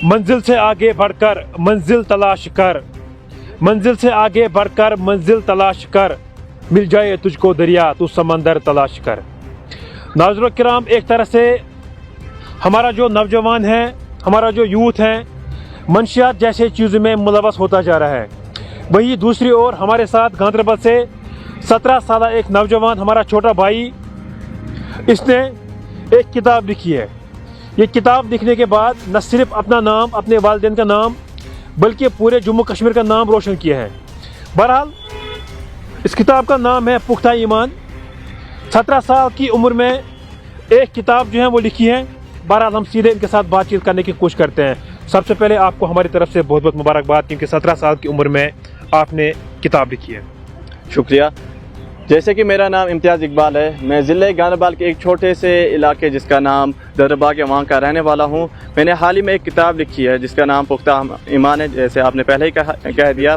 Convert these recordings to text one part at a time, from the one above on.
मंजिल से आगे बढ़कर मंजिल तलाश कर, मंजिल से आगे बढ़कर मंजिल तलाश कर, मिल जाए तुझको दरिया तू समंदर तलाश कर। नाज़रीन किराम, एक तरह से हमारा जो नौजवान है, हमारा जो यूथ है, मंशियात जैसे चीज़ों में मुलवस होता जा रहा है। वहीं दूसरी ओर हमारे साथ गांधरबल से 17 साल एक नौजवान, हमारा छोटा भाई, इसने एक किताब लिखी है। ये किताब लिखने के बाद न सिर्फ अपना नाम, अपने वालिदैन का नाम, बल्कि पूरे जम्मू कश्मीर का नाम रोशन किया है। बहरहाल इस किताब का नाम है पुख्ता ईमान। 17 साल की उम्र में एक किताब जो है वो लिखी है। बहरहाल हम सीधे इनके साथ बातचीत करने की कोशिश करते हैं। सबसे पहले आपको हमारी तरफ से बहुत बहुत मुबारकबाद, क्योंकि 17 साल की उम्र में आपने किताब लिखी है। शुक्रिया। जैसे कि मेरा नाम इम्तियाज़ इकबाल है, मैं ज़िले गांधरबल के एक छोटे से इलाके जिसका नाम दरबाग है वहाँ का रहने वाला हूँ। मैंने हाल ही में एक किताब लिखी है जिसका नाम पुख्ता ईमान है। जैसे आपने पहले ही कह दिया,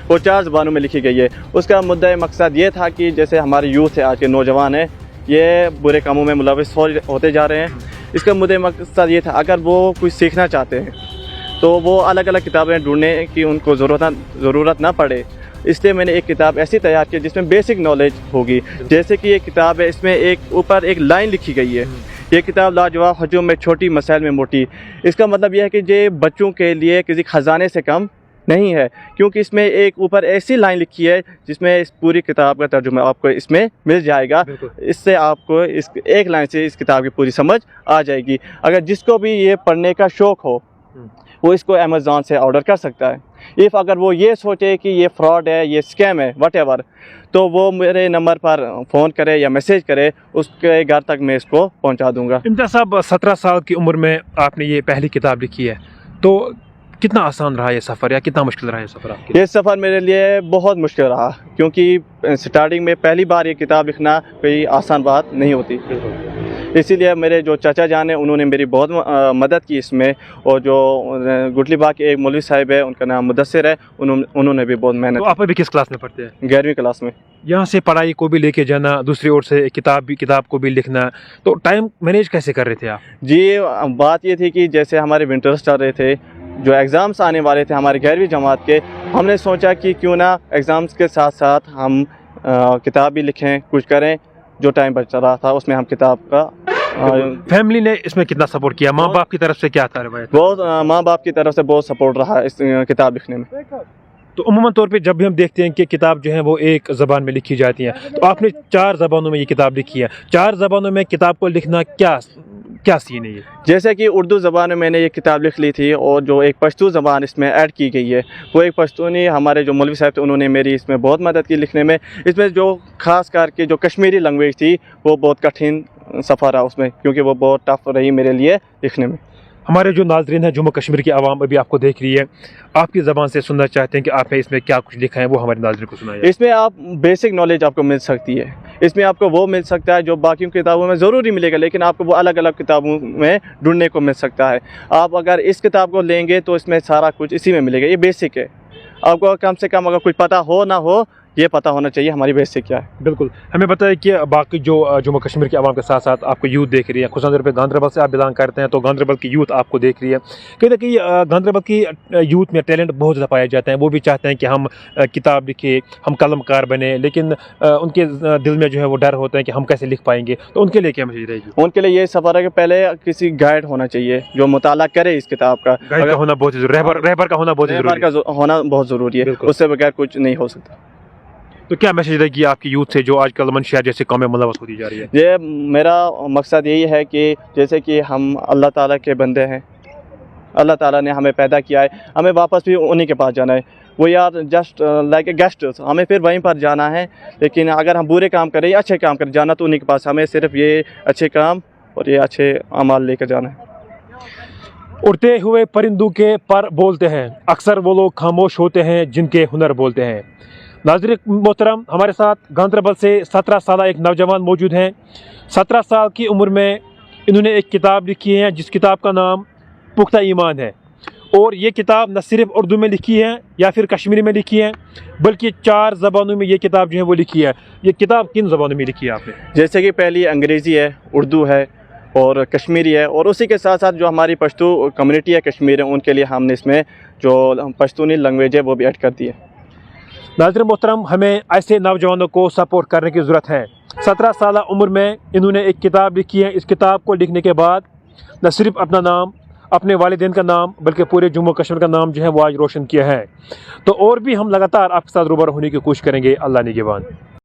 वो 4 ज़बानों में लिखी गई है। उसका मुद्दा मकसद ये था कि जैसे हमारे यूथ है, आज के नौजवान हैं, ये बुरे कामों में मुलविस होते जा रहे हैं। इसका मुद्दा मकसद ये था, अगर वो कुछ सीखना चाहते हैं तो वो अलग अलग किताबें ढूंढने की उनको ज़रूरत ना पड़े। इसलिए मैंने एक किताब ऐसी तैयार की जिसमें बेसिक नॉलेज होगी। जैसे कि ये किताब है, इसमें ऊपर एक लाइन लिखी गई है, ये किताब लाजवाब हजूम में छोटी, मसाइल में मोटी। इसका मतलब यह है कि ये बच्चों के लिए किसी ख़जाने से कम नहीं है, क्योंकि इसमें एक ऊपर ऐसी लाइन लिखी है जिसमें इस पूरी किताब का तर्जुमा आपको इसमें मिल जाएगा। इससे आपको इस एक लाइन से इस किताब की पूरी समझ आ जाएगी। अगर जिसको भी ये पढ़ने का शौक़ हो वो इसको अमेज़ॉन से ऑर्डर कर सकता है। अगर वो ये सोचे कि ये फ्रॉड है, ये स्कैम है, वट तो वो मेरे नंबर पर फ़ोन करे या मैसेज करे, उसके घर तक मैं इसको पहुंचा दूंगा। इम्तियाज़ साहब, 17 साल की उम्र में आपने ये पहली किताब लिखी है, तो कितना आसान रहा ये सफ़र या कितना मुश्किल रहा ये सफ़र आपके लिए? ये सफ़र मेरे लिए बहुत मुश्किल रहा, क्योंकि स्टार्टिंग में पहली बार ये किताब लिखना कोई आसान बात नहीं होती। इसीलिए मेरे जो चाचा जान हैं उन्होंने मेरी बहुत मदद की इसमें, और जो गुटली बाग के एक मौलवी साहिब है, उनका नाम मुदस्सिर है, उन्होंने भी बहुत मेहनत। तो आप अभी किस क्लास में पढ़ते हैं? 11वीं क्लास में। यहाँ से पढ़ाई को भी लेके जाना, दूसरी ओर से किताब को भी लिखना, तो टाइम मैनेज कैसे कर रहे थे आप? जी, बात ये थी कि जैसे हमारे विंटर्स चल रहे थे, जो एग्ज़ाम्स आने वाले थे हमारे 11वीं जमात के, हमने सोचा कि क्यों ना एग्ज़ाम्स के साथ साथ हम किताब भी लिखें, कुछ करें। जो टाइम बच रहा था उसमें हम किताब का फैमिली ने इसमें कितना सपोर्ट किया? माँ बाप की तरफ से क्या था रवायत? बहुत माँ बाप की तरफ से बहुत सपोर्ट रहा इस किताब लिखने में। तो उम्मन तौर पे जब भी हम देखते हैं कि किताब जो है वो एक ज़बान में लिखी जाती है, तो आपने 4 ज़बानों में ये किताब लिखी है। 4 ज़बानों में किताब को लिखना क्या सीन है ये? जैसे कि उर्दू ज़बान में मैंने ये किताब लिख ली थी, और जो एक पश्तो ज़बान इसमें ऐड की गई है, वो एक पश्तूनी हमारे जो मौलवी साहब थे उन्होंने मेरी इसमें बहुत मदद की लिखने में। इसमें जो ख़ास करके जो कश्मीरी लैंग्वेज थी वो बहुत कठिन सफ़र रहा उसमें, क्योंकि वो बहुत टफ रही मेरे लिए लिखने में। हमारे जो नाज़रीन हैं, जम्मू कश्मीर की आवाम अभी आपको देख रही है, आपकी ज़बान से सुनना चाहते हैं कि आपने इसमें क्या कुछ लिखा है, वो हमारे नाज़रीन को सुनाइए। इसमें आप बेसिक नॉलेज आपको मिल सकती है। इसमें आपको वो मिल सकता है जो बाकी किताबों में ज़रूरी मिलेगा, लेकिन आपको वो अलग अलग किताबों में ढूंढने को मिल सकता है। आप अगर इस किताब को लेंगे तो इसमें सारा कुछ इसी में मिलेगा। ये बेसिक है, आपको कम से कम अगर कुछ पता हो ना हो, ये पता होना चाहिए हमारी बेसिक क्या है। बिल्कुल, हमें बताइए कि बाकी जो जम्मू कश्मीर की आवाम के साथ साथ आपको यूथ देख रही है, खुसूसन तौर पे गांधरबल से आप बिलोंग करते हैं, तो गांधरबल की यूथ आपको देख रही है। कहीं ना कहीं गांधरबल की यूथ में टैलेंट बहुत ज़्यादा पाए जाते हैं। वो भी चाहते हैं कि हम किताब लिखें, हम कलमकार बने, लेकिन उनके दिल में जो है वो डर होता है कि हम कैसे लिख पाएंगे। तो उनके लिए क्या मैसेज रहेगी? उनके लिए ये सफ़र है कि पहले किसी गाइड होना चाहिए जो मुताला करे इस किताब का। गाइड का होना बहुत ज़रूरी, रहबर का होना बहुत ज़रूरी है, उससे बगैर कुछ नहीं हो सकता। तो क्या मैसेज रहेगी आपकी यूथ से जो आजकल मंशियात जैसे काम में मुलवस होती जा रही है? ये मेरा मकसद यही है कि जैसे कि हम अल्लाह ताला के बंदे हैं, अल्लाह ताला ने हमें पैदा किया है, हमें वापस भी उन्हीं के पास जाना है। वो यार जस्ट लाइक ए गेस्ट, हमें फिर वहीं पर जाना है। लेकिन अगर हम बुरे काम करें या अच्छे काम करें, जाना तो उन्हीं के पास, हमें सिर्फ ये अच्छे काम और ये अच्छे अमाल लेकर जाना है। उड़ते हुए परिंदों के पर बोलते हैं, अक्सर वो लोग खामोश होते हैं जिनके हुनर बोलते हैं। नाज़रीन मोहतरम, हमारे साथ गांधरबल से 17 साल एक नौजवान मौजूद हैं। 17 साल की उम्र में इन्होंने एक किताब लिखी है जिस किताब का नाम पुख्ता ईमान है, और ये किताब न सिर्फ उर्दू में लिखी है या फिर कश्मीरी में लिखी है, बल्कि 4 ज़बानों में ये किताब जो है वो लिखी है। ये किताब किन ज़बानों में लिखी है आपने? जैसे कि पहली अंग्रेज़ी है, उर्दू है, اور کشمیری ہے، اور اسی کے ساتھ ساتھ جو ہماری پشتو کمیونٹی ہے کشمیر ہے ان کے لیے ہم نے اس میں جو پشتونی لینگویج ہے وہ بھی ایڈ کر دی ہے۔ ناظرین محترم، ہمیں ایسے نوجوانوں کو سپورٹ کرنے کی ضرورت ہے۔ 17 سالہ عمر میں انہوں نے ایک کتاب لکھی ہے۔ اس کتاب کو لکھنے کے بعد نہ صرف اپنا نام، اپنے والدین کا نام، بلکہ پورے جموں کشمیر کا نام جو ہے وہ آج روشن کیا ہے۔ تو اور بھی ہم لگاتار آپ کے ساتھ روبرو ہونے کی کوشش کریں گے۔ اللہ نگہبان۔